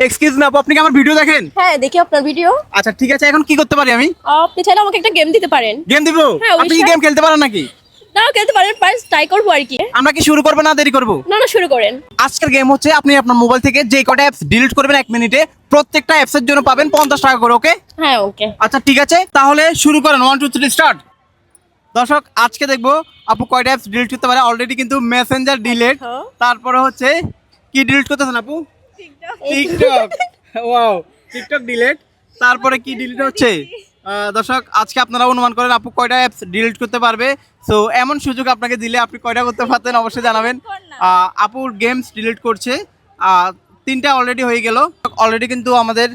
Excuse না আপু, আপনি কি আমার ভিডিও দেখেন? হ্যাঁ দেখি আপনার ভিডিও। আচ্ছা ঠিক আছে, এখন কি করতে পারি আমি? আপনি চাইলে আমাকে একটা গেম দিতে পারেন। গেম দিব? হ্যাঁ, আপনি কি অবশ্যই। গেম খেলতে পারেন নাকি? নাও খেলতে পারেন, ফার্স্ট ট্রাই করবো আর কি। আমরা কি শুরু করবো না দেরি করবো? না না, শুরু করেন। আজকের গেম হচ্ছে আপনি আপনার মোবাইল থেকে যে কটা অ্যাপস ডিলিট করবেন 1 মিনিটে, প্রত্যেকটা অ্যাপসের জন্য পাবেন 50 টাকা করে। ওকে? হ্যাঁ ওকে। আচ্ছা ঠিক আছে, তাহলে শুরু করেন। 1 2 3 স্টার্ট। দর্শক, আজকে দেখবো আপু কয়টা অ্যাপস ডিলিট করতে পারে। অলরেডি কিন্তু মেসেঞ্জার ডিলিট, হ্যাঁ। তারপরে হচ্ছে কি ডিলিট করতেছেন আপু? টিকটক। Wow, TikTok delete. তারপরে কি ডিলিট হচ্ছে? দর্শক, আজকে আপনারা অনুমান করেন আপু কয়টা অ্যাপস ডিলিট করতে পারবে। সো এমন সুযোগ আপনাকে দিলে আপনি কয়টা করতে পারতেন অবশ্যই জানাবেন। আপুর গেমস ডিলিট করছে, 3টা অলরেডি হয়ে গেল। অলরেডি কিন্তু আমাদের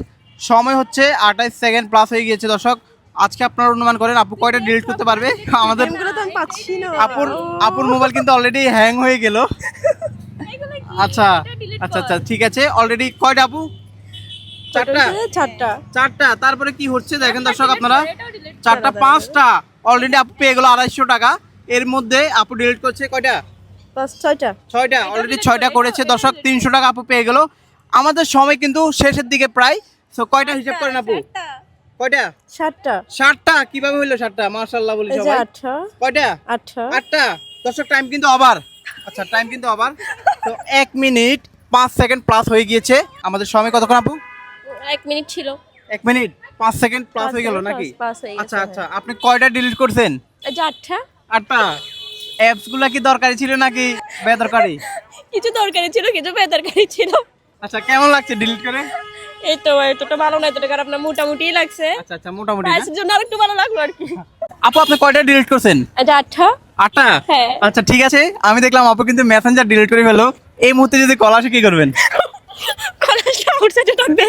সময় হচ্ছে 28 সেকেন্ড প্লাস হয়ে গিয়েছে। দর্শক, আজকে আপনারা অনুমান করেন আপু কয়টা ডিলিট করতে পারবে। আমাদের আপুর মোবাইল কিন্তু অলরেডি হ্যাং হয়ে গেল। আচ্ছা আচ্ছা আচ্ছা ঠিক আছে, অলরেডি কয়টা আপু? 4টা। তারপরে কি হচ্ছে দেখেন দর্শক আপনারা, 4টা 5টা অলরেডি আপু পেয়ে গেল 250 টাকা। এর মধ্যে আপু ডিলিট করছে কয়টা? 6টা। অলরেডি 6টা করেছে। দর্শক, 300 টাকা আপু পেয়ে গেল। আমাদের সময় কিন্তু শেষের দিকে প্রায়। সো কয়টা হিসাব করেন আপু? কয়টা? 7টা। কিভাবে হইলো 7টা? মাশাআল্লাহ বলি সবাই। কয়টা? 8টা। দর্শক, টাইম কিন্তু আবার, আচ্ছা টাইম কিন্তু আবার। তো 1 মিনিট 5 সেকেন্ড প্লাস হয়ে গিয়েছে। আমাদের সময় কতক্ষণ আপু? 1 মিনিট ছিল। 1 মিনিট 5 সেকেন্ড প্লাস হয়ে গেল নাকি? পাস হয়ে গেছে। আচ্ছা আচ্ছা, আপনি কয়টা ডিলিট করছেন? এই যে 8টা। 8টা। অ্যাপস গুলা কি দরকারি ছিল নাকি বেদরকারি? কিছু দরকারি ছিল, কিছু বেদরকারি ছিল। আচ্ছা, কেমন লাগছে ডিলিট করে? এই তো এতটা ভালো না, এতটা খারাপ না, মোটামুটি লাগছে। আচ্ছা আচ্ছা, মোটামুটি না? প্রাইসের জন্য আরেকটু ভালো লাগলো আর কি। আপু আপনি কয়টা ডিলিট করছেন? এই যে 8টা। 8টা? হ্যাঁ। আচ্ছা ঠিক আছে, আমি দেখলাম আপু কিন্তু মেসেঞ্জার ডিলিট করে ফেলো। এই মুহূর্তে যদি কল আসে কি করবেন? কলেজটা আউটসাইডে থাকবে।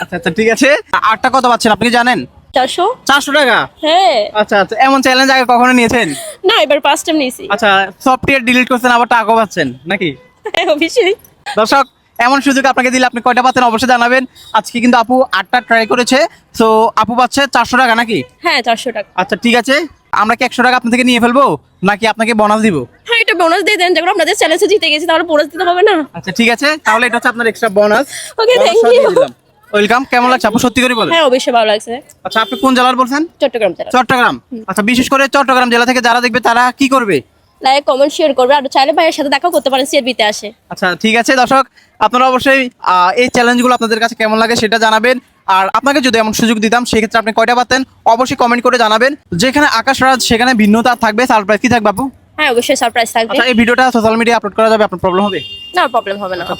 আচ্ছা আচ্ছা ঠিক আছে, 8টা কত পাচ্ছেন আপনি কি জানেন? 400। 400 টাকা? হ্যাঁ। আচ্ছা আচ্ছা, এমন চ্যালেঞ্জ আগে কখনো নিয়েছেন? না, এবার ফার্স্ট টাইম নিয়েছি। আচ্ছা, সফটওয়্যার ডিলিট করছেন আবার টাকাও পাচ্ছেন নাকি? হ্যাঁ, অবশ্যই। দর্শক, এমন সুযোগ আপনাকে দিলে আপনি কয়টা পাচ্ছেন অবশ্যই জানাবেন। আজকে কিন্তু আপু 8টা ট্রাই করেছে। সো আপু পাচ্ছে 400 টাকা নাকি? হ্যাঁ, 400 টাকা। আচ্ছা ঠিক আছে, আমরা কি 100 টাকা আপনার থেকে নিয়ে ফেলবো নাকি আপনাকে বোনাস দিব? হ্যাঁ, এটা বোনাস দিয়ে দেন, যখন আপনাদের চ্যালেঞ্জে জিতে গেছি তাহলে বোনাস দিতে হবে না? আচ্ছা ঠিক আছে, তাহলে এটা হচ্ছে আপনার extra bonus. Okay, thank you. Welcome. কেমন লাগছে আপু, সত্যি করে বলেন? হ্যাঁ, অবশ্যই ভালো লাগছে। আচ্ছা, আপনি কোন জেলার বলছেন? চট্টগ্রাম জেলা। চট্টগ্রাম। আচ্ছা, বিশেষ করে চট্টগ্রাম জেলা থেকে যারা দেখবে তারা কি করবে? লাইক, কমেন্ট, শেয়ার করবে, আর চাইলে ভাইয়ের সাথে দেখা করতে পারেন, সিআরবিতে আসে। আচ্ছা ঠিক আছে দর্শক, আপনারা অবশ্যই এই চ্যালেঞ্জগুলো আপনাদের কাছে কেমন লাগে সেটা জানাবেন। আর আপনাকে যদি এমন সুযোগ দিতাম সেক্ষেত্রে আপনি কয়টা পাতেন অবশ্যই কমেন্ট করে জানাবেন। যেখানে আকাশ রাজ সেখানে ভিন্নতা থাকবে, সারপ্রাইজ কি থাকবে আপু? হ্যাঁ, অবশ্যই সারপ্রাইজ থাকবে। আচ্ছা, এই ভিডিওটা সোশ্যাল মিডিয়ায় আপলোড করা যাবে, আপনার প্রবলেম হবে? না, প্রবলেম হবে না। আচ্ছা